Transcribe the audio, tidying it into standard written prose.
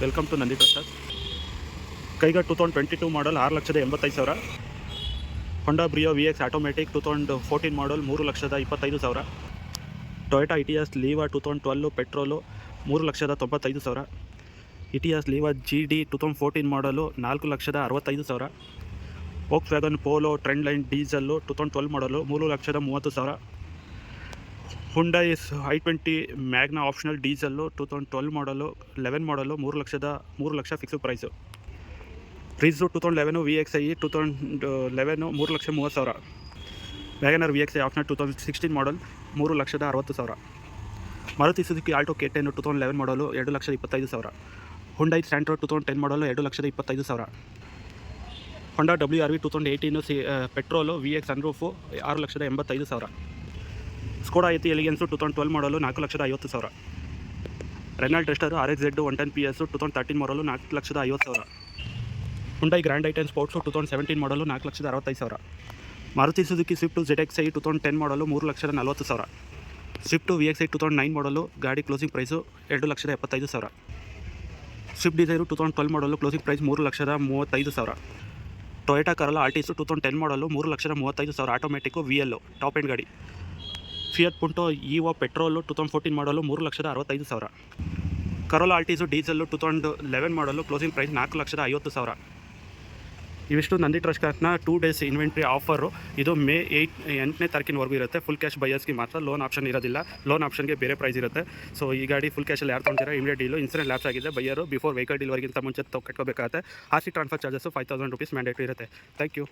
Welcome to Nandi trusters. ಕೈಗ 2022 model 6,85,000. Honda Brio VX automatic 2014 model 3,25,000. Toyota Etios Liva 2012 petrol 3,95,000. Etios Liva GD 2014 model 4,65,000. Volkswagen Polo trendline diesel 2012 model 3,30,000. Hyundai i20 Magna optional diesel 2012 ಮಾಡಲು 11 model 3,00,000 fixed price. Ritz 2011 VXi 2011 3,30,000. WagonR VXi optional 2016 model 3,60,000. Maruti Suzuki Alto K10 2011 model 2,25,000. Hyundai Santro 2010 model 2,25,000. Honda WRV 2018 petrol VX sunroof 6,85,000. Skoda Yeti elegance 2012 model 4,50,000. Renault Duster RXZ 110 PS 2013 ಮಾಡಲು 4,50,000. Hyundai grand ಐಟೆನ್ sports 2017 ಮಾಡಲು 4,65,000. Maruti Suzuki Swift ZXi 2010 ಮಾಡಲು 3,40,000. Swift VXi 2009 ಮಾಡಲು ಗಾಡಿ closing price 2,75,000. Swift Dzire 2012 ಮಾಡಲು closing price 3,35,000. Toyota Corolla ಆರ್ಟಿಸು 2010 ಮಾಡಲು 3,35,000 automatic VL top end ಗಾಡಿ. Fiat ಪುಂಟೋ EVO petrol 2014 ಮಾಡಲು 3,65,000. Corolla ಆಲ್ಟಿಸು diesel 2011 ಮಾಡಲು ಕ್ಲೋಸಿಂಗ್ ಪ್ರೈಸ್ 4,50,000. ಇವಿಷ್ಟು ನಂದಿ ಟ್ರಸ್ಟ್ ಕಾರ್ಸ್ನ 2 ಡೇಸ್ ಇನ್ವೆಂಟ್ರಿ ಆಫರು. ಇದು ಮೇ 8ನೇ ತಾರೀಕಿನವರೆಗೂ ಇರುತ್ತೆ. ಫುಲ್ ಕ್ಯಾಶ್ ಬೈಯರ್ಸ್ಗೆ ಮಾತ್ರ, ಲೋನ್ ಆಪ್ಷನ್ ಇರೋದಿಲ್ಲ. ಲೋನ್ ಆಪ್ಷನ್ಗೆ ಬೇರೆ ಪ್ರೈಸ್ ಇರುತ್ತೆ. ಸೊ ಈ ಗಾಡಿ ಫುಲ್ ಕ್ಯಾಶಲ್ಲಿ ಯಾರು ತೊಗೊಂತೀರಾ ಇಮಿಡಿಯೇಟ್ ಡೀಲು. ಇನ್ಸೂರೆನ್ಸ್ ಲ್ಯಾಪ್ಸ್ ಆಗಿದೆ, ಬೈಯರು ಬಿಫೋರ್ ವೆಹಿಕಲ್ ಡಿಲಿವರಿಗಿಂತ ಮುಂಚೆ ಕಟ್ಕೋಬೇಕಾಗುತ್ತೆ. RC transfer charges 5,000 rupees mandatory ಇರುತ್ತೆ. Thank you.